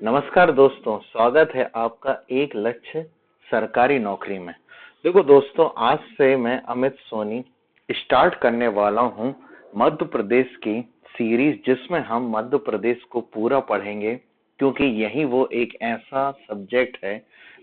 नमस्कार दोस्तों, स्वागत है आपका एक लक्ष्य सरकारी नौकरी में। देखो दोस्तों, आज से मैं अमित सोनी स्टार्ट करने वाला हूं मध्य प्रदेश की सीरीज, जिसमें हम मध्य प्रदेश को पूरा पढ़ेंगे, क्योंकि यही वो एक ऐसा सब्जेक्ट है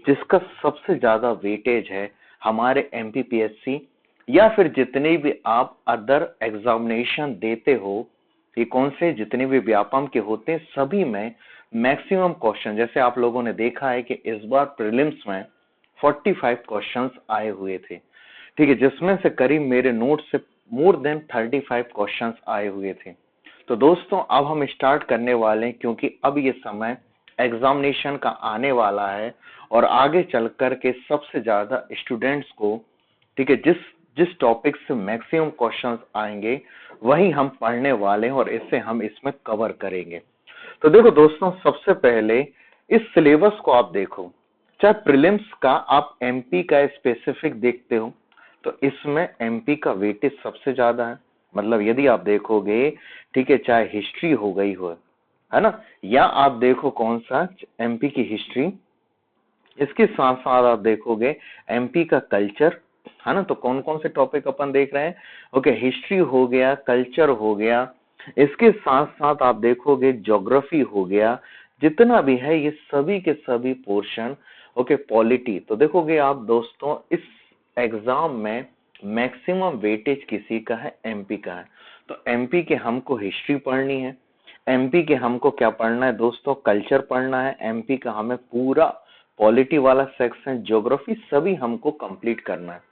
जिसका सबसे ज्यादा वेटेज है हमारे एमपीपीएससी या फिर जितने भी आप अदर एग्जामिनेशन देते हो, ये कौन से जितने भी व्यापम के होते हैं सभी में मैक्सिमम क्वेश्चन। जैसे आप लोगों ने देखा है कि इस बार प्रीलिम्स में 45 क्वेश्चंस आए हुए थे, ठीक है, जिसमें से करीब मेरे नोट से मोर देन 35 क्वेश्चंस आए हुए थे। तो दोस्तों, अब हम स्टार्ट करने वाले हैं, क्योंकि अब ये समय एग्जामिनेशन का आने वाला है और आगे चल कर के सबसे ज्यादा स्टूडेंट्स को, ठीक है, जिस जिस टॉपिक से मैक्सिमम क्वेश्चंस आएंगे वही हम पढ़ने वाले हैं और इससे हम इसमें कवर करेंगे। तो देखो दोस्तों, सबसे पहले इस सिलेबस को आप देखो। चाहे प्रीलिम्स का आप एमपी का स्पेसिफिक देखते हो तो इसमें एमपी का वेटेज सबसे ज्यादा है। मतलब यदि आप देखोगे, ठीक है, चाहे हिस्ट्री हो गई हो, है ना, या आप देखो कौन सा एमपी की हिस्ट्री, इसके साथ साथ आप देखोगे एमपी का कल्चर, है ना। तो कौन कौन से टॉपिक अपन देख रहे हैं? ओके, हिस्ट्री हो गया, कल्चर हो गया, इसके साथ साथ आप देखोगे ज्योग्राफी हो गया, जितना भी है ये सभी के सभी पोर्शन। Okay, polity. तो देखोगे आप दोस्तों, इस एग्जाम में मैक्सिमम वेटेज किसी का है? एमपी का है। तो एमपी के हमको हिस्ट्री पढ़नी है, एमपी के हमको क्या पढ़ना है दोस्तों? कल्चर पढ़ना है, एमपी का हमें पूरा पॉलिटी वाला सेक्शन, ज्योग्राफी, सभी हमको कंप्लीट करना है।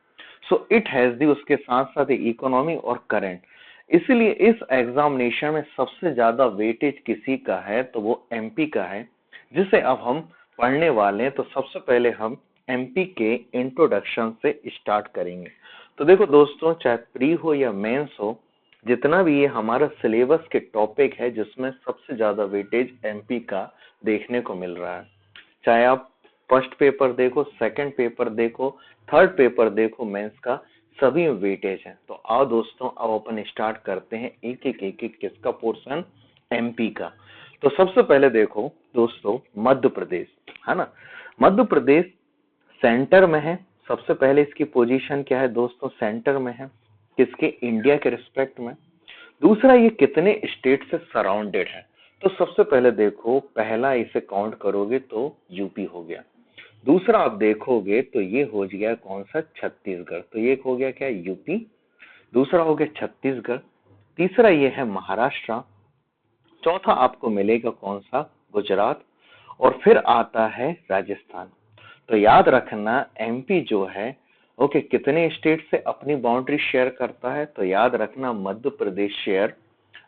सो इट हैज दी, उसके साथ साथ इकोनॉमी और करंट। इसलिए इस एग्जामिनेशन में सबसे ज्यादा वेटेज किसी का है तो वो एमपी का है, जिसे अब हम पढ़ने वाले हैं। तो सबसे पहले हम एमपी के इंट्रोडक्शन से स्टार्ट करेंगे। तो देखो दोस्तों, चाहे प्री हो या मेंस हो, जितना भी ये हमारा सिलेबस के टॉपिक है जिसमें सबसे ज्यादा वेटेज एमपी का देखने को मिल रहा है। चाहे आप फर्स्ट पेपर देखो, सेकंड पेपर देखो, थर्ड पेपर देखो, मेंस का, सभी में वेटेज है। तो आओ दोस्तों, अब अपन स्टार्ट करते हैं एक एक किसका पोर्शन? एमपी का। तो सबसे पहले देखो दोस्तों, मध्य प्रदेश, है ना। मध्य प्रदेश सेंटर में है। सबसे पहले इसकी पोजीशन क्या है दोस्तों? सेंटर में है। किसके? इंडिया के रिस्पेक्ट में। दूसरा, ये कितने स्टेट से सराउंडेड है? तो सबसे पहले देखो, पहला इसे काउंट करोगे तो यूपी हो गया। दूसरा आप देखोगे तो ये हो गया कौन सा? छत्तीसगढ़। तो ये हो गया क्या? यूपी। दूसरा हो गया छत्तीसगढ़। तीसरा ये है महाराष्ट्र। चौथा आपको मिलेगा कौन सा? गुजरात। और फिर आता है राजस्थान। तो याद रखना, एमपी जो है, ओके, कितने स्टेट से अपनी बाउंड्री शेयर करता है? तो याद रखना, Madhya Pradesh share,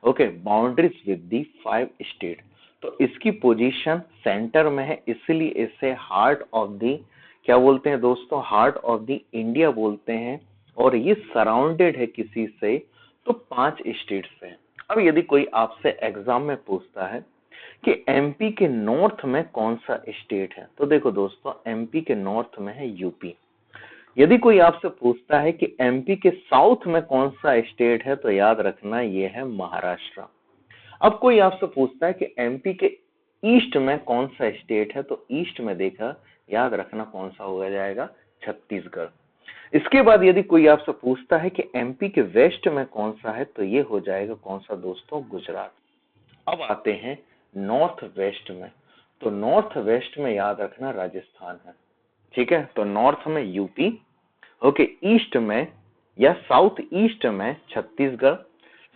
okay, boundaries with the 5 state. तो इसकी पोजीशन सेंटर में है, इसलिए इसे हार्ट ऑफ दी, क्या बोलते हैं दोस्तों? हार्ट ऑफ दी इंडिया बोलते हैं। और ये सराउंडेड है किसी से? तो 5 स्टेट से। अब यदि कोई आपसे एग्जाम में पूछता है कि एमपी के नॉर्थ में कौन सा स्टेट है, तो देखो दोस्तों, एमपी के नॉर्थ में है यूपी। यदि कोई आपसे पूछता है कि एमपी के साउथ में कौन सा स्टेट है, तो याद रखना ये है महाराष्ट्र। अब कोई आपसे पूछता है कि एमपी के ईस्ट में कौन सा स्टेट है, तो ईस्ट में देखा, याद रखना कौन सा हो जाएगा? छत्तीसगढ़। इसके बाद यदि कोई आपसे पूछता है कि एमपी के वेस्ट में कौन सा है, तो ये हो जाएगा कौन सा दोस्तों? गुजरात। अब आते हैं नॉर्थ वेस्ट में। तो नॉर्थ वेस्ट में याद रखना राजस्थान है, ठीक है। तो नॉर्थ में यूपी, ओके, ईस्ट में या साउथ ईस्ट में छत्तीसगढ़,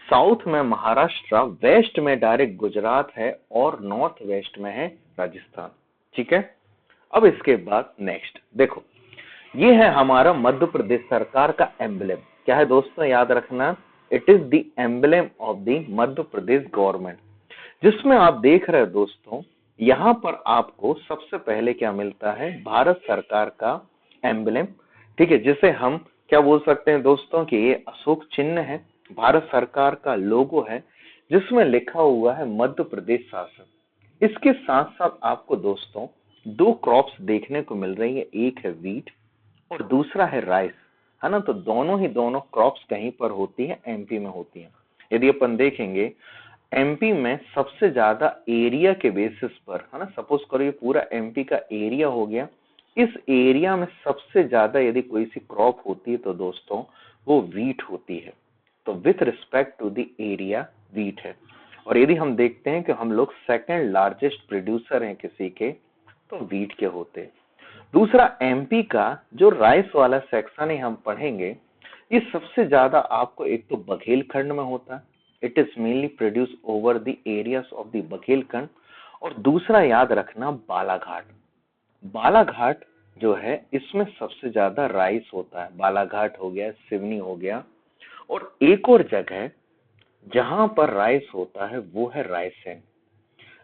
साउथ में महाराष्ट्र, वेस्ट में डायरेक्ट गुजरात है और नॉर्थ वेस्ट में है राजस्थान, ठीक है। अब इसके बाद नेक्स्ट देखो, ये है हमारा मध्य प्रदेश सरकार का एम्बलम। क्या है दोस्तों? याद रखना, it is the emblem of the Madhya Pradesh government. जिसमें आप देख रहे हो दोस्तों, यहाँ पर आपको सबसे पहले क्या मिलता है? भारत सरकार का एम्बलम, ठीक है, जिसे हम क्या बोल सकते हैं दोस्तों कि ये अशोक चिन्ह है, भारत सरकार का लोगो है, जिसमें लिखा हुआ है मध्य प्रदेश शासन। इसके साथ साथ आपको दोस्तों 2 क्रॉप्स देखने को मिल रही है, एक है वीट और दूसरा है राइस, है ना। तो दोनों क्रॉप्स कहीं पर होती है? एमपी में होती है। यदि अपन देखेंगे, एमपी में सबसे ज्यादा एरिया के बेसिस पर, है ना, सपोज करो ये पूरा एमपी का एरिया हो गया, इस एरिया में सबसे ज्यादा यदि कोई सी क्रॉप होती है तो दोस्तों वो वीट होती है। तो with respect to the area wheat है। और यदि हम देखते हैं कि हम लोग सेकंड लार्जेस्ट प्रोड्यूसर हैं किसी के, तो वीट के होते हैं। दूसरा, एमपी का जो राइस वाला सेक्शन है हम पढ़ेंगे, ये सबसे ज्यादा आपको एक तो बघेलखंड में होता है, it is mainly produce over the areas of the Baghelkhand. और दूसरा याद रखना बालाघाट, बालाघाट जो है इसमें सबसे ज्यादा राइस होता है, बालाघाट हो गया, सिवनी हो गया। और एक और जगह जहां पर राइस होता है वो है रायसेन।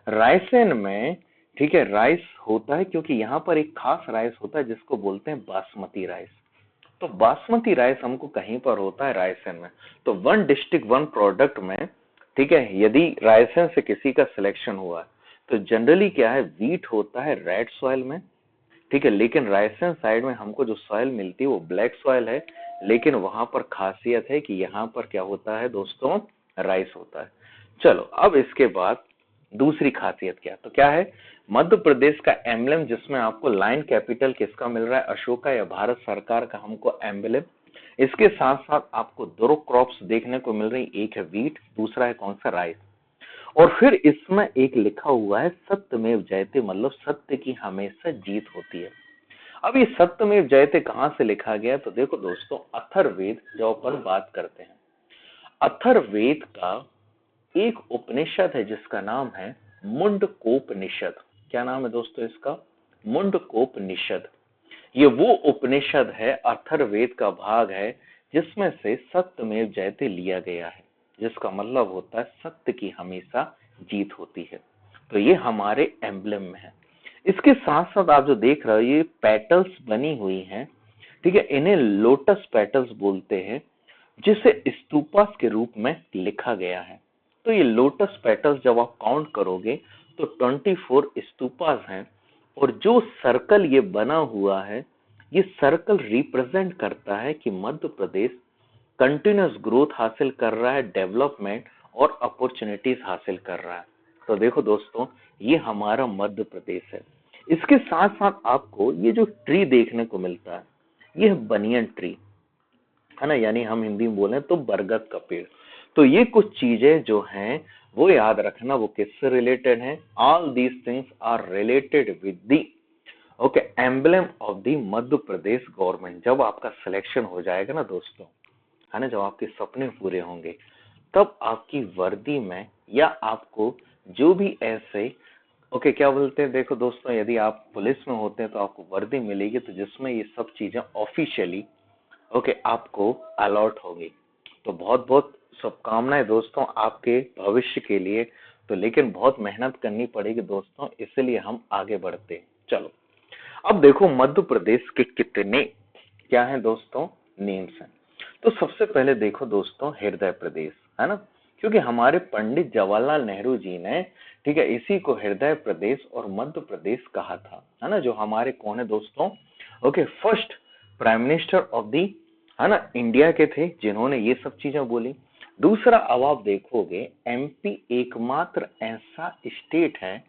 रायसेन में, ठीक है, राइस होता है क्योंकि यहाँ पर एक खास राइस होता है जिसको बोलते हैं बासमती राइस। तो बासमती राइस हमको कहीं पर होता है रायसेन में। तो वन डिस्ट्रिक्ट वन प्रोडक्ट में, ठीक है, यदि रायसेन से किसी का सिलेक्शन हुआ तो जनरली क्या है, वीट होता है रेड सॉइल में, ठीक है, लेकिन रायसेन साइड में हमको जो सॉइल मिलती है वो ब्लैक सॉइल है, लेकिन वहां पर खासियत है कि यहाँ पर क्या होता है दोस्तों, राइस होता है। चलो अब इसके बाद दूसरी खासियत क्या, तो क्या है, मध्य प्रदेश का एम्बलम जिसमें आपको लाइन कैपिटल किसका मिल रहा है, अशोका या भारत सरकार का हमको एम्बलम। इसके साथ साथ आपको दो क्रॉप्स देखने को मिल रही, एक है वीट, दूसरा है कौन सा, राइस। और फिर इसमें एक लिखा हुआ है सत्यमेव जयते, मतलब सत्य की हमेशा जीत होती है। अब ये सत्यमेव जयते कहां से लिखा गया, तो देखो दोस्तों, अथर्ववेद जो अपन बात करते हैं, अथर्ववेद का एक उपनिषद है जिसका नाम है मुंडकोपनिषद। क्या नाम है दोस्तों इसका, मुंडकोपनिषद। ये वो उपनिषद है, अथर्ववेद का भाग है, जिसमें से सत्यमेव जयते लिया गया है, जिसका मतलब होता है सत्य की हमेशा जीत होती है। तो ये हमारे एम्बलम में है। इसके साथ साथ आप जो देख रहे हो ये पेटल्स बनी हुई हैं, ठीक है, इन्हें लोटस पेटल्स बोलते हैं, जिसे स्तूपास के रूप में लिखा गया है। तो ये लोटस पेटल्स जब आप काउंट करोगे तो 24 स्तूपास हैं। और जो सर्कल ये बना हुआ है, ये सर्कल रिप्रेजेंट करता है कि मध्य प्रदेश कंटिन्यूस ग्रोथ हासिल कर रहा है, डेवलपमेंट और अपॉर्चुनिटीज हासिल कर रहा है। तो देखो दोस्तों, ये हमारा मध्य प्रदेश है। इसके साथ साथ आपको ये जो ट्री देखने को मिलता है, ये है बनियन ट्री, है ना, यानी हम हिंदी में बोले तो बरगद का पेड़। तो ये कुछ चीजें जो हैं वो याद रखना, वो किससे रिलेटेड हैं, all these things are related with the, okay, emblem of the Madhya Pradesh government. जब आपका सिलेक्शन हो जाएगा ना दोस्तों, है ना, जब आपके सपने पूरे होंगे, तब आपकी वर्दी में या आपको जो भी ऐसे, ओके, क्या बोलते हैं, देखो दोस्तों, यदि आप पुलिस में होते हैं तो आपको वर्दी मिलेगी, तो जिसमें ये सब चीजें ऑफिशियली, ओके, आपको अलॉट होगी। तो बहुत बहुत शुभकामनाएं दोस्तों आपके भविष्य के लिए। तो लेकिन बहुत मेहनत करनी पड़ेगी दोस्तों, इसलिए हम आगे बढ़ते हैं। चलो अब देखो मध्य प्रदेश के कितने क्या है दोस्तों, नेम्स हैं। तो सबसे पहले देखो दोस्तों हृदय प्रदेश, है ना, क्योंकि हमारे पंडित जवाहरलाल नेहरू जी ने, ठीक है, इसी को हृदय प्रदेश और मध्य प्रदेश कहा था, है ना, जो हमारे कौन है दोस्तों, okay, first prime minister of the, है ना, इंडिया के थे, जिन्होंने ये सब चीजें बोली। दूसरा, अब आप देखोगे एमपी एकमात्र ऐसा स्टेट है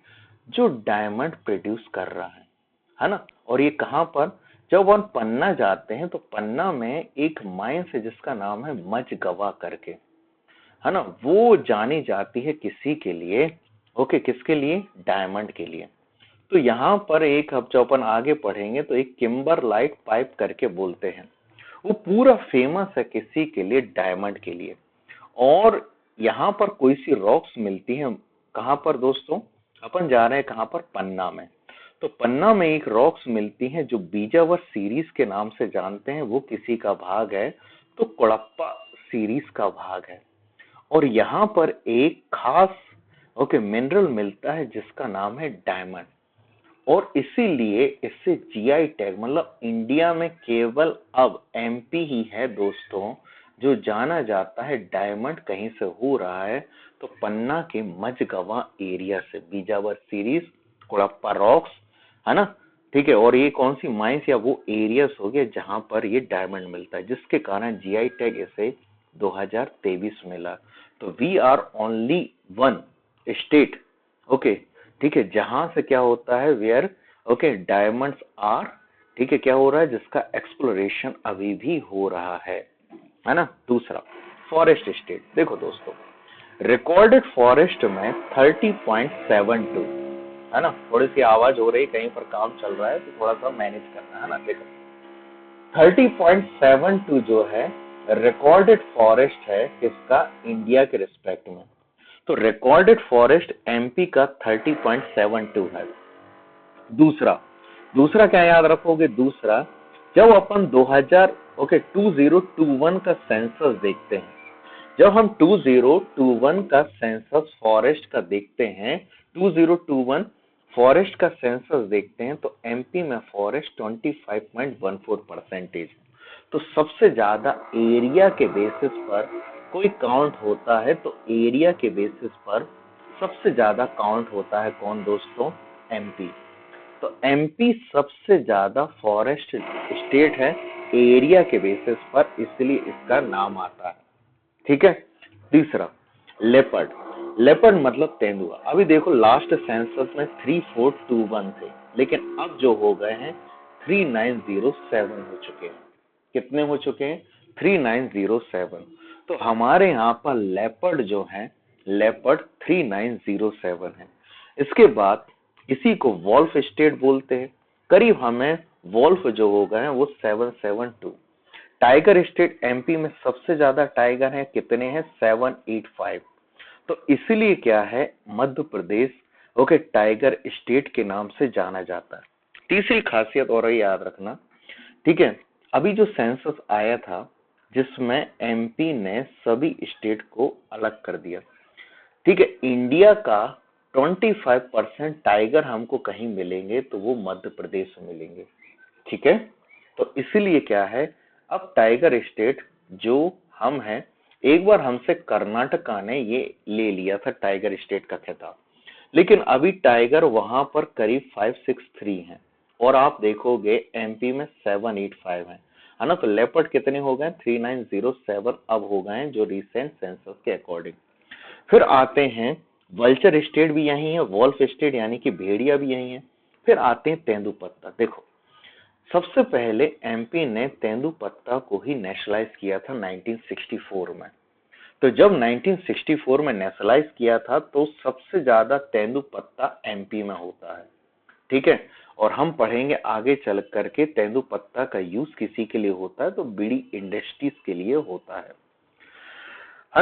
जो डायमंड प्रोड्यूस कर रहा है ना। और ये कहां पर, जब हम पन्ना जाते हैं तो पन्ना में एक माइंस है जिसका नाम है मझगवा करके, है ना, वो जानी जाती है किसी के लिए, ओके, किसके लिए, डायमंड के लिए। तो यहाँ पर एक, अब जो अपन आगे पढ़ेंगे तो एक किम्बरलाइट पाइप करके बोलते हैं, वो पूरा फेमस है किसी के लिए, डायमंड के लिए। और यहाँ पर कोई सी रॉक्स मिलती हैं, कहां पर दोस्तों, अपन जा रहे हैं कहां पर, पन्ना में। तो पन्ना में एक रॉक्स मिलती हैं जो बीजावर सीरीज के नाम से जानते हैं, वो किसी का भाग है, तो कोड़प्पा सीरीज का भाग है। और यहाँ पर एक खास, ओके, मिनरल मिलता है जिसका नाम है डायमंड। और इसीलिए इससे जीआई टैग, मतलब इंडिया में केवल अब एमपी ही है दोस्तों जो जाना जाता है डायमंड कहीं से हो रहा है, तो पन्ना के मझगवा एरिया से, बीजावर सीरीज, कोड़प्पा रॉक्स, है ना, ठीक है। और ये कौन सी माइंस या वो एरियाज हो गए जहां पर ये डायमंड मिलता है, जिसके कारण जीआई टैग इसे 2023 मिला। तो we are only one state, okay, ठीक है, जहां से क्या होता है, वेयर, ओके, डायमंड्स आर, ठीक है, क्या हो रहा है, जिसका एक्सप्लोरेशन अभी भी हो रहा है ना। दूसरा फॉरेस्ट स्टेट, देखो दोस्तों, रिकॉर्डेड फॉरेस्ट में 30.72, है ना, थोड़ी सी आवाज हो रही, कहीं पर काम चल रहा है तो थोड़ा सा मैनेज करना है ना। देखो 30.72 जो है रिकॉर्डेड फॉरेस्ट है किसका, इंडिया के रिस्पेक्ट में। तो रिकॉर्डेड फॉरेस्ट एमपी का 30.72 है। दूसरा दूसरा क्या याद रखोगे, दूसरा जब अपन 2000 ओके 2021 का सेंसस देखते हैं, जब हम 2021 का सेंसस फॉरेस्ट का देखते हैं, 2021 फॉरेस्ट का सेंसस देखते हैं, तो एमपी में फॉरेस्ट 25.14% है। तो सबसे ज्यादा एरिया के बेसिस पर कोई काउंट होता है, तो एरिया के बेसिस पर सबसे ज्यादा काउंट होता है कौन दोस्तों, एमपी। तो एमपी सबसे ज्यादा फॉरेस्ट स्टेट है एरिया के बेसिस पर, इसलिए इसका नाम आता है, ठीक है। तीसरा लेपर्ड, लेपर्ड मतलब तेंदुआ। अभी देखो लास्ट सेंसस में 3421 थे, लेकिन अब जो हो गए हैं 3907 हो चुके हैं। कितने हो चुके हैं, 3907। तो हमारे यहाँ पर लेपर्ड जो है, लेपर्ड 3907 है। इसके बाद इसी को वॉल्फ स्टेट बोलते हैं, करीब हमें वॉल्फ जो हो गए हैं वो 772। टाइगर स्टेट एमपी में सबसे ज्यादा टाइगर हैं, कितने हैं, 785। तो इसलिए क्या है, Madhya Pradesh okay tiger state के नाम से जाना जाता है। तीसरी खासियत और याद रखना, ठीक है, अभी जो सेंसस आया था जिसमें एमपी ने सभी स्टेट को अलग कर दिया, ठीक है, इंडिया का 25% टाइगर हमको कहीं मिलेंगे तो वो मध्य प्रदेश में मिलेंगे, ठीक है। तो इसलिए क्या है, अब टाइगर स्टेट जो हम हैं, एक बार हमसे कर्नाटका ने ये ले लिया था टाइगर स्टेट का खिताब, लेकिन अभी टाइगर वहां पर करीब 563 हैं, और आप देखोगे एमपी में 785 है ना। तो लेपर्ड कितने हो गए, 3907 अब हो गए हैं जो रिसेंट सेंसस के अकॉर्डिंग। फिर आते हैं वल्चर स्टेट भी यही है, वॉल्फ स्टेट यानी कि भेड़िया भी यही है। फिर आते हैं तेंदुपत्ता। देखो सबसे पहले एमपी ने तेंदुपत्ता को ही नेशनलाइज किया था 1964 में। तो जब 1964 में नेशनलाइज किया था तो सबसे ज्यादा तेंदुपत्ता एमपी में होता है, ठीक है। और हम पढ़ेंगे आगे चल करके तेंदुपत्ता का यूज किसी के लिए होता है, तो बीड़ी इंडस्ट्रीज के लिए होता है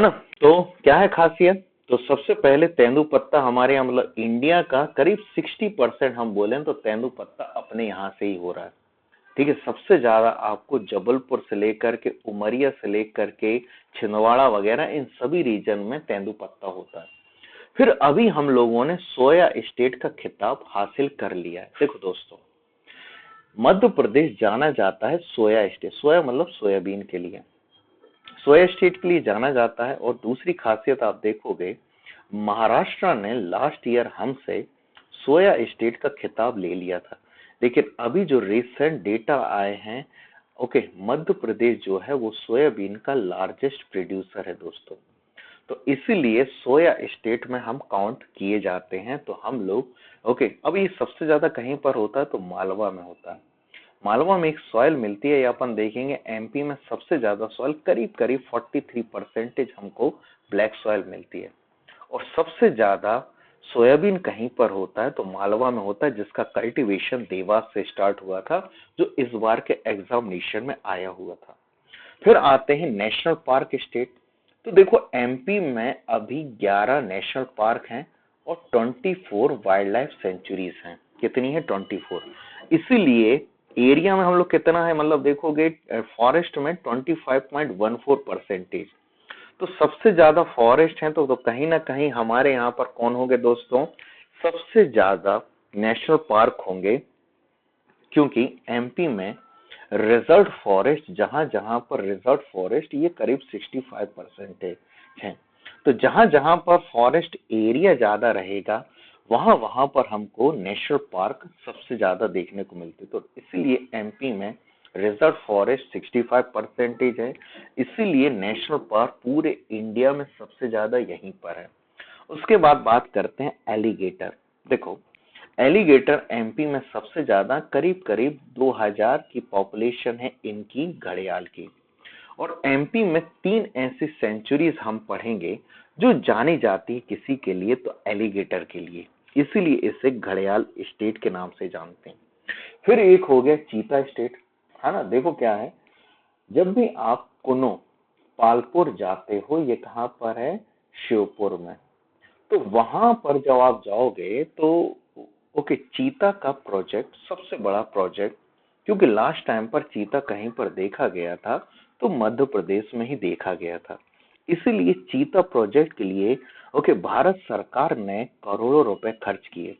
ना। तो क्या है खासियत, तो सबसे पहले तेंदुपत्ता हमारे यहाँ मतलब इंडिया का करीब 60% हम बोलें तो तेंदुपत्ता अपने यहाँ से ही हो रहा है, ठीक है। सबसे ज्यादा आपको जबलपुर से लेकर के उमरिया से लेकर के छिंदवाड़ा वगैरह इन सभी रीजन में तेंदुपत्ता होता है। फिर अभी हम लोगों ने सोया स्टेट का खिताब हासिल कर लिया है। देखो दोस्तों, मध्य प्रदेश जाना जाता है सोया स्टेट, सोया मतलब सोयाबीन के लिए, सोया स्टेट के लिए जाना जाता है। और दूसरी खासियत आप देखोगे, महाराष्ट्र ने लास्ट ईयर हमसे सोया स्टेट का खिताब ले लिया था, लेकिन अभी जो रिसेंट डेटा आए हैं, ओके, मध्य प्रदेश जो है वो सोयाबीन का लार्जेस्ट प्रोड्यूसर है दोस्तों। तो इसीलिए सोया स्टेट में हम काउंट किए जाते हैं। तो हम लोग ओके, अब ये सबसे ज्यादा कहीं पर होता है तो मालवा में होता है। मालवा में एक सॉइल मिलती है, ये अपन देखेंगे। एमपी में सबसे ज्यादा सॉइल करीब करीब 43% हमको ब्लैक सॉइल मिलती है। और सबसे ज्यादा सोयाबीन कहीं पर होता है तो मालवा में होता है, जिसका कल्टीवेशन देवास से स्टार्ट हुआ था, जो इस बार के एग्जामिनेशन में आया हुआ था। फिर आते हैं नेशनल पार्क स्टेट। तो देखो एमपी में अभी 11 नेशनल पार्क हैं और 24 वाइल्ड लाइफ सेंचुरीज हैं। कितनी है, 24। इसीलिए एरिया में हम लोग कितना है, मतलब देखोगे फॉरेस्ट में 25.14%। तो सबसे ज्यादा फॉरेस्ट हैं, तो कहीं ना कहीं हमारे यहाँ पर कौन होंगे दोस्तों, सबसे ज्यादा नेशनल पार्क होंगे, क्योंकि एमपी में रिजर्व फॉरेस्ट, जहां जहां पर रिजर्व फॉरेस्ट ये करीब 65% है। तो जहां जहां पर फॉरेस्ट एरिया ज्यादा रहेगा, वहां वहां पर हमको नेशनल पार्क सबसे ज्यादा देखने को मिलते। तो इसीलिए एमपी में रिजर्व फॉरेस्ट 65% है, इसीलिए नेशनल पार्क पूरे इंडिया में सबसे ज्यादा यहीं पर है। उसके बाद बात करते हैं एलिगेटर। देखो, एलिगेटर एमपी में सबसे ज्यादा करीब करीब 2000 की पॉपुलेशन है इनकी घड़ियाल की। और एमपी में 3 ऐसी सेंचुरीज हम पढ़ेंगे जो जानी जाती है किसी के लिए तो एलिगेटर के लिए, इसीलिए इसे घड़ियाल स्टेट के नाम से जानते हैं। फिर एक हो गया चीता स्टेट, है ना। देखो क्या है, जब भी आप कुनो पालपुर जाते हो, ये कहाँ पर है, श्योपुर में, तो वहां पर जब आप जाओगे तो ओके, चीता का प्रोजेक्ट सबसे बड़ा प्रोजेक्ट, क्योंकि लास्ट टाइम पर चीता कहीं पर देखा गया था तो मध्य प्रदेश में ही देखा गया था, इसीलिए चीता प्रोजेक्ट के लिए ओके भारत सरकार ने करोड़ों रुपए खर्च किए।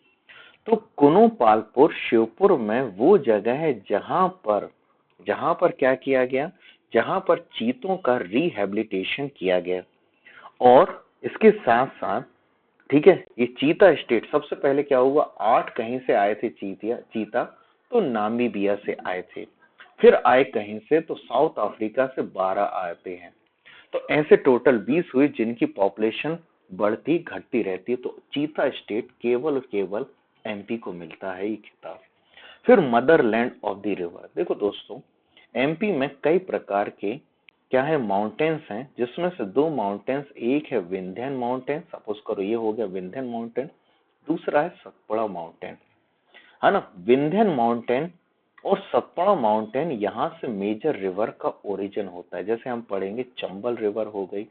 तो कुनो पालपुर श्योपुर में वो जगह है जहां पर क्या किया गया, जहां पर चीतों का रिहेबिलिटेशन किया गया। और इसके साथ साथ, ठीक है, ये चीता स्टेट सबसे पहले क्या हुआ, 8 कहीं से आए थे चीता, तो नामीबिया से आए थे। फिर आए कहीं से, तो साउथ अफ्रीका से 12 आते हैं। तो ऐसे टोटल 20 हुई जिनकी पॉपुलेशन बढ़ती घटती रहती है। तो चीता स्टेट केवल और केवल एमपी को मिलता है ये खिताब। फिर मदरलैंड ऑफ द रिवर। देखो दोस्तों, एमपी में कई प्रकार के क्या है, माउंटेन्स हैं, जिसमें से 2 माउंटेन्स, एक है विंध्यन माउंटेन, सपोज करो ये हो गया विंध्यन माउंटेन, दूसरा है सतपुड़ा माउंटेन, है ना। विंध्यन माउंटेन और सतपुड़ा माउंटेन, यहाँ से मेजर रिवर का ओरिजिन होता है। जैसे हम पढ़ेंगे चंबल रिवर हो गई,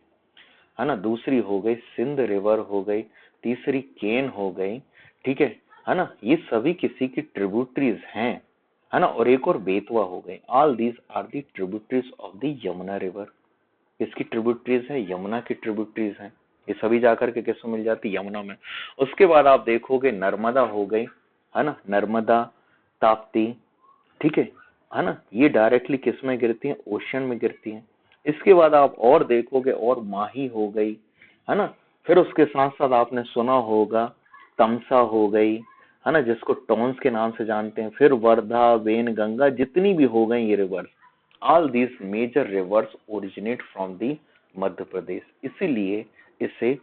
है ना, दूसरी हो गई सिंध रिवर हो गई, तीसरी केन हो गई, ठीक है ना, ये सभी किसी की ट्रिब्यूटरीज हैं, है ना। और एक और बेतवा हो गई। All these are the tributaries of the Yamuna river. इसकी ट्रिब्यूटरीज है, यमुना की ट्रिब्यूटरीज हैं, ये सभी जाकर के किसमें मिल जाती, यमुना में। उसके बाद आप देखोगे नर्मदा हो गई, है ना, नर्मदा, ताप्ती, ठीक है ना, ये डायरेक्टली किस में गिरती है, ओशन में गिरती है। इसके बाद आप और देखोगे, और माही हो गई, है ना। फिर उसके साथ साथ आपने सुना होगा तमसा हो गई, है ना, जिसको टॉन्स के नाम से जानते हैं। फिर वर्धा, वेन गंगा, जितनी भी हो गई ये rivers, all these major rivers originate from the Madhya Pradesh, इसीलिए इसे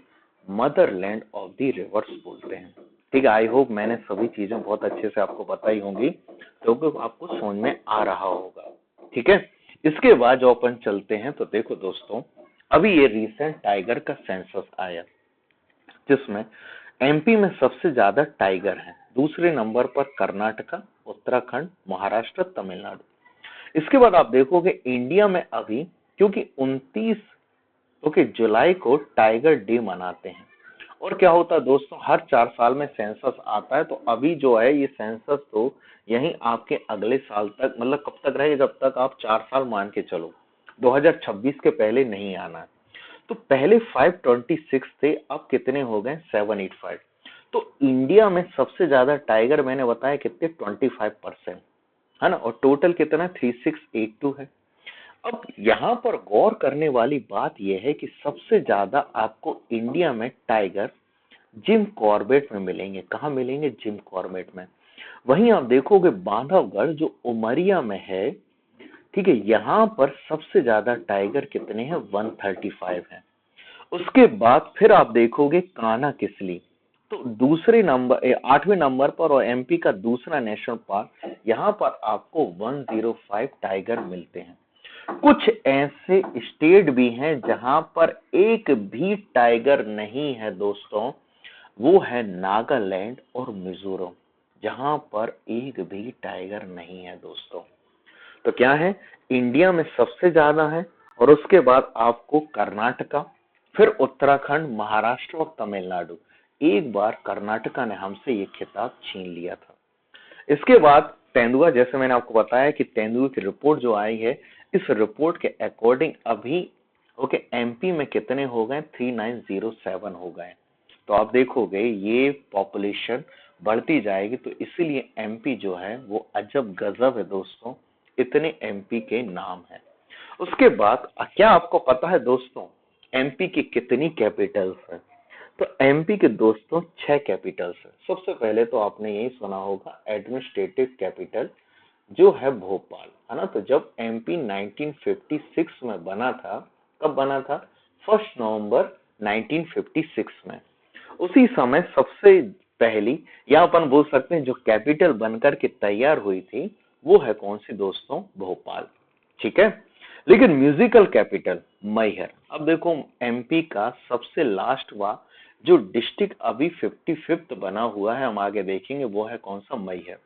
मदरलैंड ऑफ द रिवर्स बोलते हैं। ठीक है, आई होप मैंने सभी चीजें बहुत अच्छे से आपको बताई होंगी, तो आपको समझ में आ रहा होगा। ठीक है, इसके बाद जो अपन चलते हैं, तो देखो दोस्तों, अभी ये रिसेंट टाइगर का सेंसस आया, जिसमें एमपी में सबसे ज्यादा टाइगर हैं, दूसरे नंबर पर कर्नाटका, उत्तराखंड, महाराष्ट्र, तमिलनाडु। इसके बाद आप देखोगे इंडिया में अभी, क्योंकि 29 जुलाई को टाइगर डे मनाते हैं। और क्या होता है दोस्तों, हर 4 साल में सेंसस आता है, तो अभी जो है ये सेंसस तो यही आपके अगले साल तक, मतलब कब तक रहेगा, जब तक आप 4 साल मान के चलो, 2026 के पहले नहीं आना है। तो पहले 526 थे, अब कितने हो गए, 785। तो इंडिया में सबसे ज्यादा टाइगर मैंने बताया कितने, 25%, है ना। और टोटल कितना, 3682 है। अब यहाँ पर गौर करने वाली बात यह है कि सबसे ज्यादा आपको इंडिया में टाइगर जिम कॉर्बेट में मिलेंगे। कहाँ मिलेंगे, जिम कॉर्बेट में। वहीं आप देखोगे बांधवगढ़ जो उमरिया में है, ठीक है, यहाँ पर सबसे ज्यादा टाइगर कितने हैं, 135 है। उसके बाद फिर आप देखोगे कान्हा किसली, तो दूसरे नंबर 8वें नंबर पर, और एमपी का दूसरा नेशनल पार्क, यहाँ पर आपको 105 टाइगर मिलते हैं। कुछ ऐसे स्टेट भी हैं जहां पर एक भी टाइगर नहीं है दोस्तों, वो है नागालैंड और मिजोरम, जहां पर एक भी टाइगर नहीं है दोस्तों। तो क्या है, इंडिया में सबसे ज्यादा है, और उसके बाद आपको कर्नाटका, फिर उत्तराखंड, महाराष्ट्र और तमिलनाडु। एक बार कर्नाटका ने हमसे ये खिताब छीन लिया था। इसके बाद तेंदुआ, जैसे मैंने आपको बताया कि तेंदुआ की रिपोर्ट जो आई है, इस रिपोर्ट के अकॉर्डिंग अभी एमपी में कितने हो गए, 3907 हो गए। तो आप देखोगे ये पॉपुलेशन बढ़ती जाएगी, तो इसीलिए एमपी जो है वो अजब गजब है दोस्तों, इतने एमपी के नाम है। उसके बाद क्या आपको पता है दोस्तों, एमपी की कितनी कैपिटल्स है? तो एमपी के दोस्तों 6 कैपिटल्स है। सबसे पहले तो आपने यही सुना होगा एडमिनिस्ट्रेटिव कैपिटल जो है भोपाल, है ना। तो जब एमपी 1956 में बना था, कब बना था, 1 नवंबर 1956 में। उसी समय सबसे पहली, या अपन बोल सकते हैं जो कैपिटल बनकर के तैयार हुई थी, वो है कौन सी दोस्तों? भोपाल। ठीक है। लेकिन म्यूजिकल कैपिटल मैहर। अब देखो एमपी का सबसे लास्ट वा जो डिस्ट्रिक्ट अभी 55th बना हुआ है, हम आगे देखेंगे, वो है कौन सा? मैहर।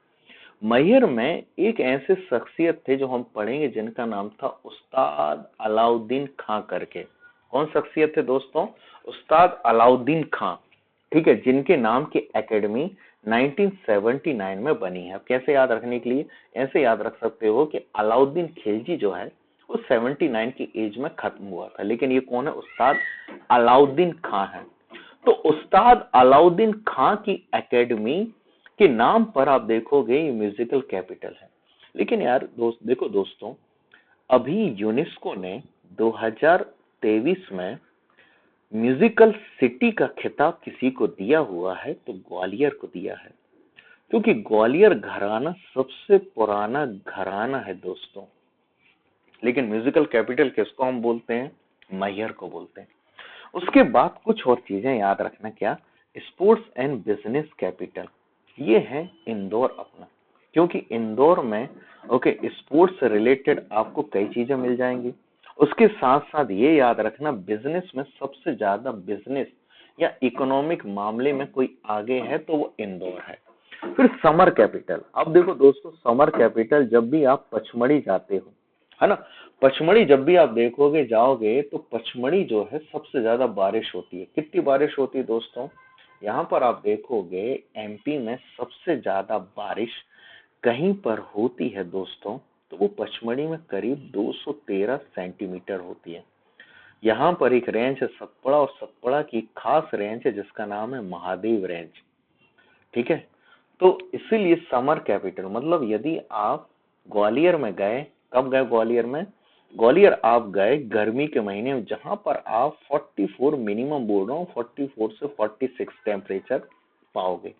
मैहर में एक ऐसे शख्सियत थे जो हम पढ़ेंगे जिनका नाम था उस्ताद अलाउद्दीन खां करके। कौन शख्सियत थे दोस्तों? उस्ताद अलाउद्दीन खां। ठीक है, जिनके नाम की एकेडमी 1979 में बनी है। कैसे याद रखने के लिए? ऐसे याद रख सकते हो कि अलाउद्दीन खिलजी जो है वो 79 की एज में खत्म हुआ था, लेकिन ये कौन है? उस्ताद अलाउद्दीन खां है। तो उस्ताद अलाउद्दीन खां की एकेडमी के नाम पर आप देखोगे ये म्यूजिकल कैपिटल है। लेकिन यार देखो दोस्तों, अभी यूनेस्को ने 2023 में म्यूजिकल सिटी का खिताब किसी को दिया हुआ है तो ग्वालियर को दिया है, क्योंकि ग्वालियर घराना सबसे पुराना घराना है दोस्तों। लेकिन म्यूजिकल कैपिटल किसको हम बोलते हैं? मैहर को बोलते हैं। उसके बाद कुछ और चीजें याद रखना, क्या? स्पोर्ट्स एंड बिजनेस कैपिटल, ये है इंदौर अपना, क्योंकि इंदौर में स्पोर्ट्स से रिलेटेड आपको कई चीजें मिल जाएंगी। उसके साथ साथ ये याद रखना, बिजनेस में सबसे ज्यादा बिजनेस या इकोनॉमिक मामले में कोई आगे है तो वो इंदौर है। फिर समर कैपिटल। अब देखो दोस्तों, समर कैपिटल जब भी आप पचमढ़ी जाते हो, है ना, पचमढ़ी जब भी आप देखोगे जाओगे तो पचमढ़ी जो है सबसे ज्यादा बारिश होती है। कितनी बारिश होती है दोस्तों? यहाँ पर आप देखोगे एमपी में सबसे ज्यादा बारिश कहीं पर होती है दोस्तों, तो वो पचमढ़ी में करीब 213 सेंटीमीटर होती है। यहाँ पर एक रेंज है सतपुड़ा, और सतपुड़ा की खास रेंज है जिसका नाम है महादेव रेंज। ठीक है। तो इसीलिए समर कैपिटल मतलब यदि आप ग्वालियर में गए, कब गए ग्वालियर में? ग्वालियर आप गए गर्मी के महीने में, जहां पर आप 44 मिनिमम बोल रहा हूँ, 44 से 46 टेम्परेचर पाओगे।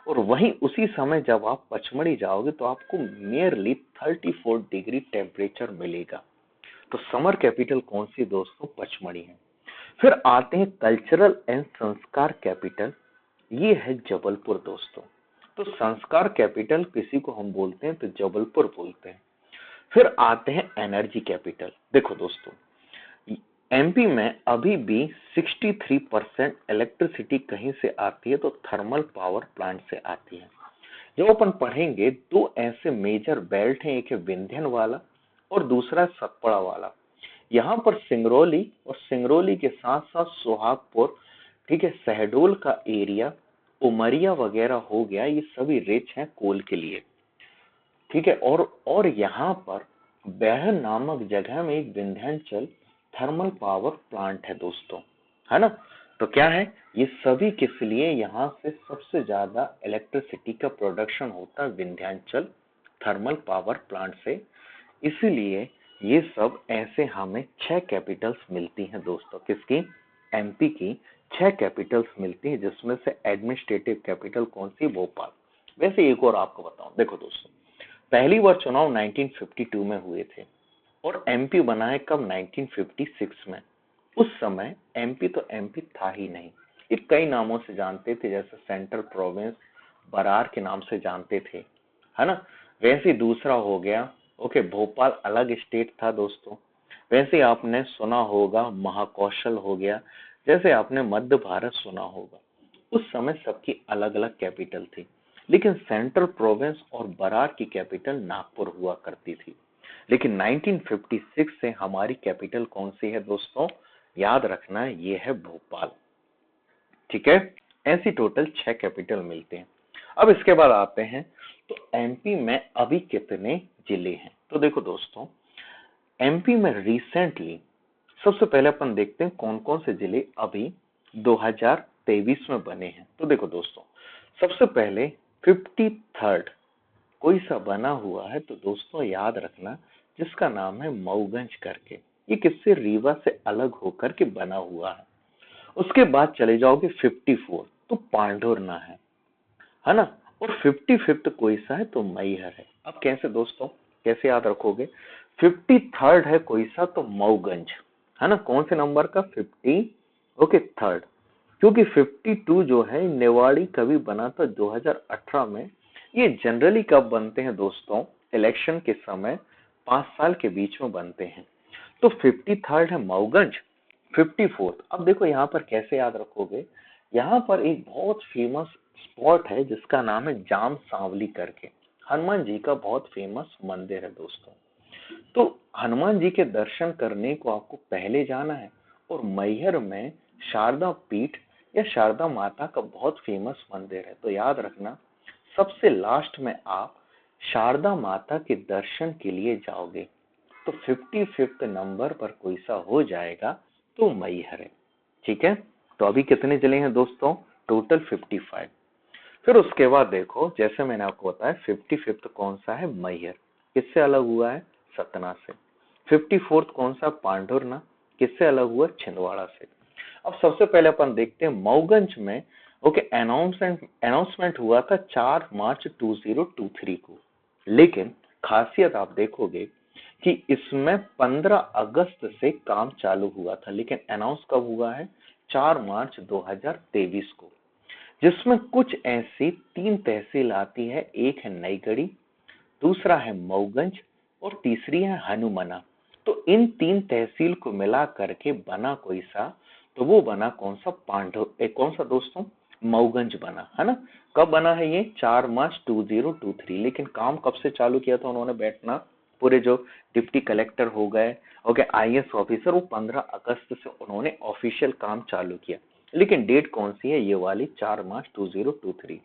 और वहीं उसी समय जब आप पचमढ़ी जाओगे तो आपको नियरली 34 डिग्री टेम्परेचर मिलेगा। तो समर कैपिटल कौन सी दोस्तों? पचमढ़ी है। फिर आते हैं कल्चरल एंड संस्कार कैपिटल, ये है जबलपुर दोस्तों। तो संस्कार कैपिटल किसी को हम बोलते हैं तो जबलपुर बोलते हैं। फिर आते हैं एनर्जी कैपिटल। देखो दोस्तों, एमपी में अभी भी 63% इलेक्ट्रिसिटी कहीं से आती है तो थर्मल पावर प्लांट से आती है। जब अपन पढ़ेंगे दो ऐसे मेजर बेल्ट हैं, एक है विंध्यन वाला और दूसरा सतपुड़ा वाला। यहाँ पर सिंगरौली और सिंगरौली के साथ साथ सुहागपुर, ठीक है, शहडोल का एरिया, उमरिया वगैरह हो गया, ये सभी रिच हैं कोल के लिए। ठीक है। और यहाँ पर बैहन नामक जगह में एक विंध्याचल थर्मल पावर प्लांट है दोस्तों, है ना। तो क्या है, ये सभी किस लिए? यहाँ से सबसे ज्यादा इलेक्ट्रिसिटी का प्रोडक्शन होता है विंध्याचल थर्मल पावर प्लांट से। इसीलिए ये सब ऐसे हमें 6 कैपिटल्स मिलती हैं दोस्तों। किसकी? एमपी की 6 कैपिटल्स मिलती है, जिसमें से एडमिनिस्ट्रेटिव कैपिटल कौन सी? भोपाल। वैसे एक और आपको बताऊं, देखो दोस्तों, पहली बार चुनाव 1952 में हुए थे और एमपी बना है कब? 1956 में। उस समय एमपी तो एमपी था ही नहीं, ये कई नामों से जानते थे, जैसे सेंट्रल प्रोविंस, बरार के नाम से जानते थे, है ना। वैसे दूसरा हो गया, भोपाल अलग स्टेट था दोस्तों। वैसे आपने सुना होगा महाकौशल हो गया, जैसे आपने मध्य भारत सुना होगा। उस समय सबकी अलग अलग कैपिटल थी, लेकिन सेंट्रल प्रोविंस और बरार की कैपिटल नागपुर हुआ करती थी। लेकिन 1956 से हमारी कैपिटल कौन सी है दोस्तों? याद रखना, ये है भोपाल। ठीक है। ऐसी टोटल 6 कैपिटल मिलते हैं। अब इसके बाद आते हैं तो एमपी में अभी कितने जिले हैं? तो देखो दोस्तों, एमपी में रिसेंटली सबसे पहले अपन देखते हैं कौन कौन से जिले अभी 2023 में बने हैं। तो देखो दोस्तों, सबसे पहले 53rd कोई सा बना हुआ है तो दोस्तों याद रखना, जिसका नाम है मऊगंज करके। ये किससे? रीवा से अलग होकर के बना हुआ है। उसके बाद चले जाओगे 54, तो पांढुरना है ना। और 55th कोई सा है तो मैहर है। अब कैसे दोस्तों, कैसे याद रखोगे? 53rd है कोई सा तो मऊगंज, है ना। कौन से नंबर का? 53, थर्ड। क्योंकि 52 जो है निवाड़ी कभी बना था 2018 में। ये जनरली कब बनते हैं दोस्तों, इलेक्शन के समय 5 साल के बीच में बनते हैं। तो 53rd है मऊगंज, 54th, अब देखो यहाँ पर कैसे याद रखोगे, यहाँ पर एक बहुत फेमस स्पॉट है जिसका नाम है जाम सांवली करके, हनुमान जी का बहुत फेमस मंदिर है दोस्तों। तो हनुमान जी के दर्शन करने को आपको पहले जाना है, और मैहर में शारदा पीठ या शारदा माता का बहुत फेमस मंदिर है। तो याद रखना, सबसे लास्ट में आप शारदा माता के दर्शन के लिए जाओगे। तो 55th नंबर पर कोई सा हो जाएगा तो मैहर है। ठीक है, तो अभी कितने चले हैं दोस्तों, टोटल 55। फिर उसके बाद देखो, जैसे मैंने आपको बताया 55th कौन सा है, मैहर, किससे अलग हुआ है, सतना से। 54th कौन सा, पांडुरना, किससे अलग हुआ, छिंदवाड़ा से। अब सबसे पहले अपन देखते हैं मऊगंज में। ओके, अनाउंसमेंट हुआ था 4 मार्च 2023 को, लेकिन खासियत आप देखोगे कि इसमें 15 अगस्त से काम चालू हुआ था, लेकिन अनाउंस कब हुआ है, 4 मार्च 2023 को। जिसमें कुछ ऐसी 3 तहसील आती है, एक है नईगढ़ी, दूसरा है मऊगंज और तीसरी है हनुमना। तो इन 3 तहसील को मिला करके बना कोई सा, तो वो बना कौन सा, कौन सा दोस्तों, मऊगंज बना, है ना। कब बना है ये, 4 मार्च 2023, लेकिन काम कब से चालू किया था उन्होंने बैठना, पूरे जो डिप्टी कलेक्टर हो गए, ओके, आईएएस ऑफिसर, वो 15 अगस्त से उन्होंने ऑफिशियल काम चालू किया। लेकिन डेट कौन सी है, ये वाली 4 मार्च 2023।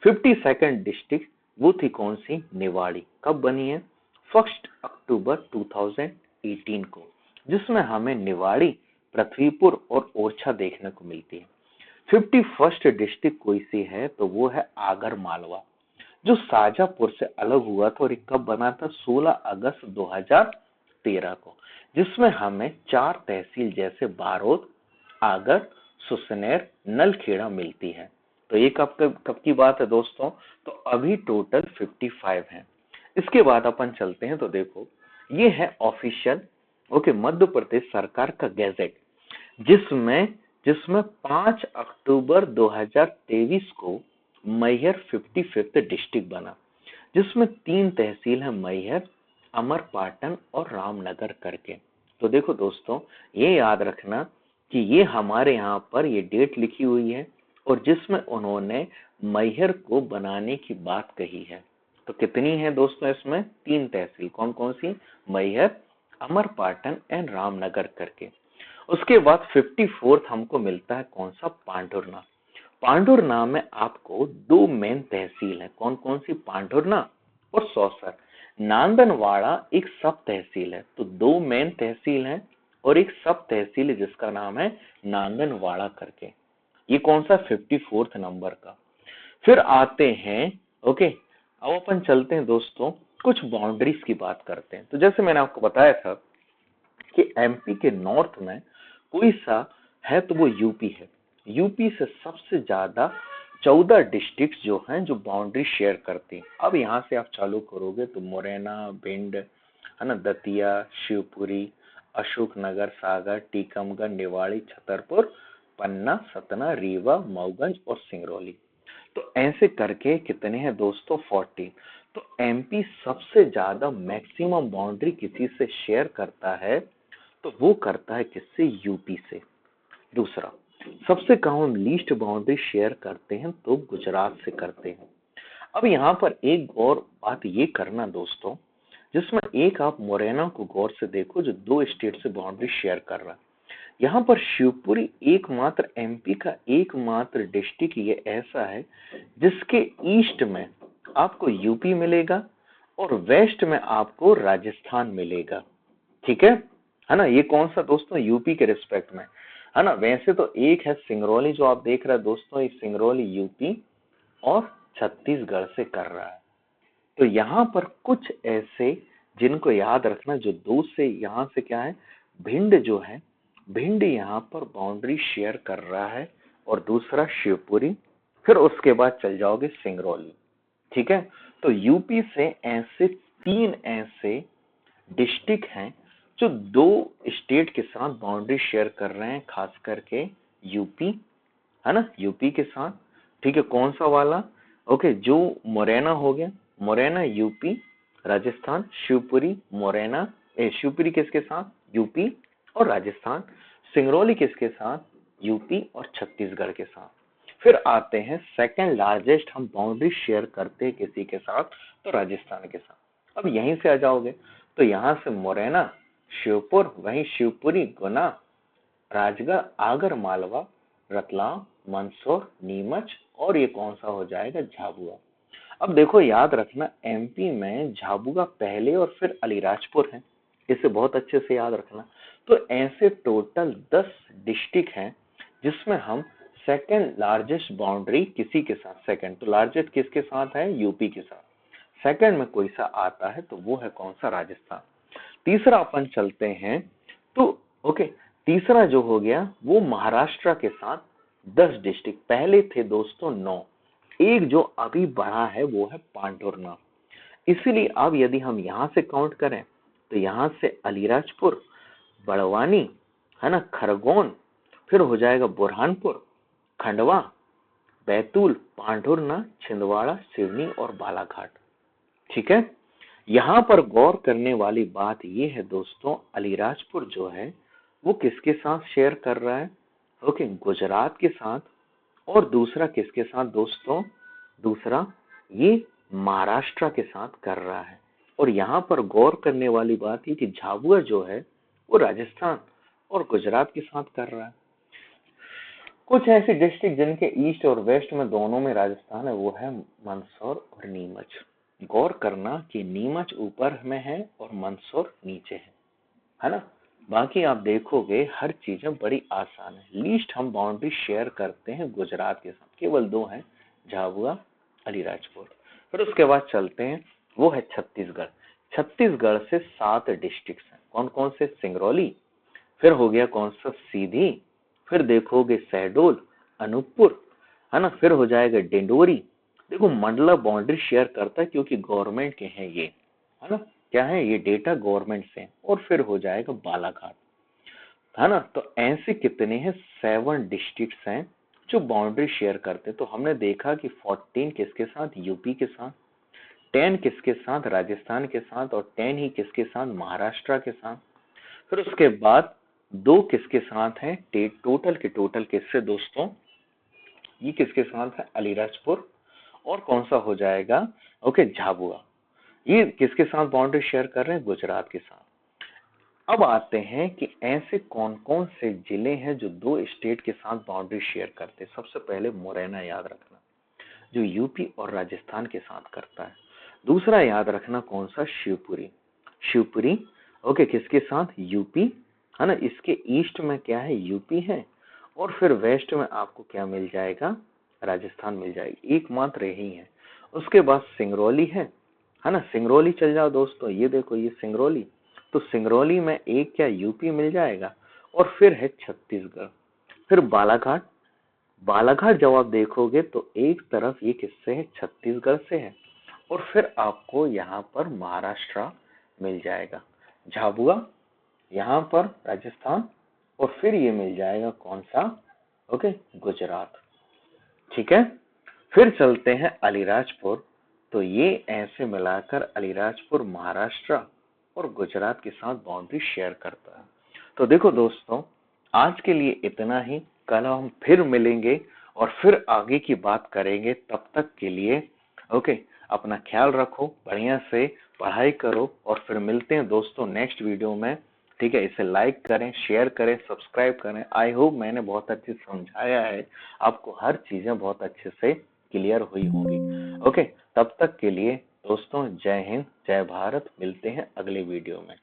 52nd डिस्ट्रिक्ट वो थी कौन सी, निवाड़ी, कब बनी है, 1 अक्टूबर 2018 को, जिसमें हमें निवाड़ी, पृथ्वीपुर और ओरछा देखने को मिलती है। 51st डिस्ट्रिक्ट कोई सी है, तो वो है आगर मालवा, जो शाजापुर से अलग हुआ था, और ये कब बना था, 16 अगस्त 2013 को, जिसमें हमें 4 तहसील जैसे बारोद, आगर, सुसनेर, नलखेड़ा मिलती है। तो ये कब की बात है दोस्तों, तो अभी टोटल 55 है। इसके बाद अपन चलते हैं, तो देखो ये है ऑफिशियल, ओके, मध्य प्रदेश सरकार का गैजेट, जिसमें जिसमें 5 अक्टूबर 2023 को मैहर 55th डिस्ट्रिक्ट बना, जिसमें 3 तहसील है, मैहर, अमरपाटन और रामनगर करके। तो देखो दोस्तों, ये याद रखना कि ये हमारे यहाँ पर ये डेट लिखी हुई है, और जिसमें उन्होंने मैहर को बनाने की बात कही है। तो कितनी है दोस्तों, इसमें 3 तहसील, कौन कौन सी, मैहर, अमरपाटन एंड रामनगर करके। उसके बाद 54th हमको मिलता है कौन सा, पांडुरना। पांडुरना में आपको 2 मेन तहसील है, कौन कौन सी, पांडुरना और सौसर। नांदनवाड़ा एक सब तहसील है, तो 2 मेन तहसील है और एक सब तहसील है जिसका नाम है नांदनवाड़ा करके। ये कौन सा, 54th नंबर का। फिर आते हैं, ओके, अब अपन चलते हैं दोस्तों, कुछ बाउंड्रीज की बात करते हैं। तो जैसे मैंने आपको बताया था कि एमपी के नॉर्थ में कोई सा है, तो वो यूपी है। यूपी से सबसे ज्यादा 14 डिस्ट्रिक्ट जो हैं जो बाउंड्री शेयर करते हैं। अब यहाँ से आप चालू करोगे तो मुरैना, भिंड, है ना, दतिया, शिवपुरी, अशोकनगर, सागर, टीकमगढ़, निवाड़ी, छतरपुर, पन्ना, सतना, रीवा, मऊगंज और सिंगरौली। तो ऐसे करके कितने हैं दोस्तों, 14। तो एमपी सबसे ज्यादा मैक्सिमम बाउंड्री किसी से शेयर करता है, तो वो करता है किससे, यूपी से। दूसरा, सबसे कम हम लीस्ट बाउंड्री शेयर करते हैं तो गुजरात से करते हैं। अब यहाँ पर एक और बात ये करना दोस्तों, जिसमें एक आप मुरैना को गौर से देखो जो 2 स्टेट से बाउंड्री शेयर कर रहा है। यहाँ पर शिवपुरी एकमात्र एमपी का एकमात्र डिस्ट्रिक्ट ये ऐसा है जिसके ईस्ट में आपको यूपी मिलेगा और वेस्ट में आपको राजस्थान मिलेगा। ठीक है ना। ये कौन सा दोस्तों, यूपी के रिस्पेक्ट में, है ना। वैसे तो एक है सिंगरौली जो आप देख रहे हैं दोस्तों, ये सिंगरौली यूपी और छत्तीसगढ़ से कर रहा है। तो यहाँ पर कुछ ऐसे जिनको याद रखना, जो 2 से यहाँ से क्या है, भिंड जो है, भिंड यहाँ पर बाउंड्री शेयर कर रहा है, और दूसरा शिवपुरी, फिर उसके बाद चल जाओगे सिंगरौली। ठीक है, तो यूपी से ऐसे 3 ऐसे डिस्ट्रिक्ट हैं जो 2 स्टेट के साथ बाउंड्री शेयर कर रहे हैं, खास करके यूपी है ना, यूपी के साथ। ठीक है, कौन सा वाला? ओके, जो मुरैना हो गया, मुरैना यूपी राजस्थान, शिवपुरी मुरैना, शिवपुरी किसके साथ? यूपी और राजस्थान। सिंगरौली किसके साथ? यूपी और छत्तीसगढ़ के साथ। फिर आते हैं सेकंड लार्जेस्ट हम बाउंड्री शेयर करते हैं किसी के साथ, तो राजस्थान के साथ। अब यहीं से आ जाओगे तो यहाँ से मुरैना, शिवपुर, वहीं शिवपुरी, गुना, राजगढ़, आगर मालवा, रतलाम, मंदसौर, नीमच, और ये कौन सा हो जाएगा? झाबुआ। अब देखो याद रखना, एमपी में झाबुआ पहले और फिर अलीराजपुर है, इसे बहुत अच्छे से याद रखना। तो ऐसे टोटल 10 डिस्ट्रिक्ट हैं जिसमें हम सेकंड लार्जेस्ट बाउंड्री किसी के साथ, सेकंड तो लार्जेस्ट किसके साथ है? यूपी के साथ। सेकंड में कोई सा आता है तो वो है कौन सा? राजस्थान। तीसरा अपन चलते हैं तो ओके, तीसरा जो हो गया वो महाराष्ट्र के साथ 10 डिस्ट्रिक्ट, पहले थे दोस्तों 9, एक जो अभी बढ़ा है वो है पांढुर्णा। इसीलिए अब यदि हम यहाँ से काउंट करें तो यहाँ से अलीराजपुर, बड़वानी, है ना, खरगोन, फिर हो जाएगा बुरहानपुर, खंडवा, बैतूल, पांढुर्णा, छिंदवाड़ा, सिवनी और बालाघाट। ठीक है, यहाँ पर गौर करने वाली बात ये है दोस्तों, अलीराजपुर जो है वो किसके साथ शेयर कर रहा है? ओके, गुजरात के साथ। और दूसरा किसके साथ दोस्तों? दूसरा ये महाराष्ट्र के साथ कर रहा है। और यहाँ पर गौर करने वाली बात ये कि झाबुआ जो है वो राजस्थान और गुजरात के साथ कर रहा है। कुछ ऐसे डिस्ट्रिक्ट जिनके ईस्ट और वेस्ट में दोनों में राजस्थान है वो है मंदसौर और नीमच। गौर करना कि नीमच ऊपर में है और मंदसौर नीचे है ना। बाकी आप देखोगे हर चीजें बड़ी आसान है। लीस्ट हम बाउंड्री शेयर करते हैं गुजरात के साथ, केवल 2 हैं, झाबुआ, अलीराजपुर। फिर उसके बाद चलते हैं, वो है छत्तीसगढ़। छत्तीसगढ़ से 7 डिस्ट्रिक्ट हैं। कौन कौन से? सिंगरौली, फिर हो गया कौन सा? सीधी, फिर देखोगे शहडोल, अनूपपुर, है ना, फिर हो जाएगा डिंडोरी। देखो मंडला बाउंड्री शेयर करता है क्योंकि गवर्नमेंट के हैं ये, है ना, क्या है ये? डेटा गवर्नमेंट से। और फिर हो जाएगा बालाघाट, है ना। तो ऐसे कितने हैं? 7 डिस्ट्रिक्ट्स हैं जो बाउंड्री शेयर करते। तो हमने देखा कि 14 किसके साथ? यूपी के साथ, 10 किसके साथ? राजस्थान के साथ, और 10 ही किसके साथ? महाराष्ट्र के साथ। फिर उसके बाद 2 किसके साथ हैं? टोटल के टोटल किससे दोस्तों? ये किसके साथ है? अलीराजपुर। और कौन सा हो जाएगा? ओके, झाबुआ। ये किसके साथ बाउंड्री शेयर कर रहे हैं? गुजरात के साथ। अब आते हैं कि ऐसे कौन कौन से जिले हैं जो 2 स्टेट के साथ बाउंड्री शेयर करते हैं। सबसे पहले मुरैना याद रखना, जो यूपी और राजस्थान के साथ करता है। दूसरा याद रखना कौन सा? शिवपुरी। शिवपुरी ओके, किसके साथ? यूपी, है ना। इसके ईस्ट में क्या है? यूपी है। और फिर वेस्ट में आपको क्या मिल जाएगा? राजस्थान मिल जाएगी, एकमात्र यही है। उसके बाद सिंगरौली है ना। सिंगरौली चल जाओ दोस्तों, ये देखो ये सिंगरौली। तो सिंगरौली में एक क्या? यूपी मिल जाएगा। और फिर है छत्तीसगढ़। फिर बालाघाट। बालाघाट जब आप देखोगे तो एक तरफ ये किससे है? छत्तीसगढ़ से है। और फिर आपको यहाँ पर महाराष्ट्र मिल जाएगा, झाबुआ, यहाँ पर राजस्थान, और फिर ये मिल जाएगा कौन सा? ओके, गुजरात। ठीक है, फिर चलते हैं अलीराजपुर। तो ये ऐसे मिलाकर अलीराजपुर महाराष्ट्र और गुजरात के साथ बाउंड्री शेयर करता है। तो देखो दोस्तों, आज के लिए इतना ही। कल हम फिर मिलेंगे और फिर आगे की बात करेंगे। तब तक के लिए ओके, अपना ख्याल रखो, बढ़िया से पढ़ाई करो, और फिर मिलते हैं दोस्तों नेक्स्ट वीडियो में। ठीक है, इसे लाइक करें, शेयर करें, सब्सक्राइब करें। आई होप मैंने बहुत अच्छे से समझाया है, आपको हर चीजें बहुत अच्छे से क्लियर हुई होंगी। ओके, तब तक के लिए दोस्तों जय हिंद, जय भारत। मिलते हैं अगले वीडियो में।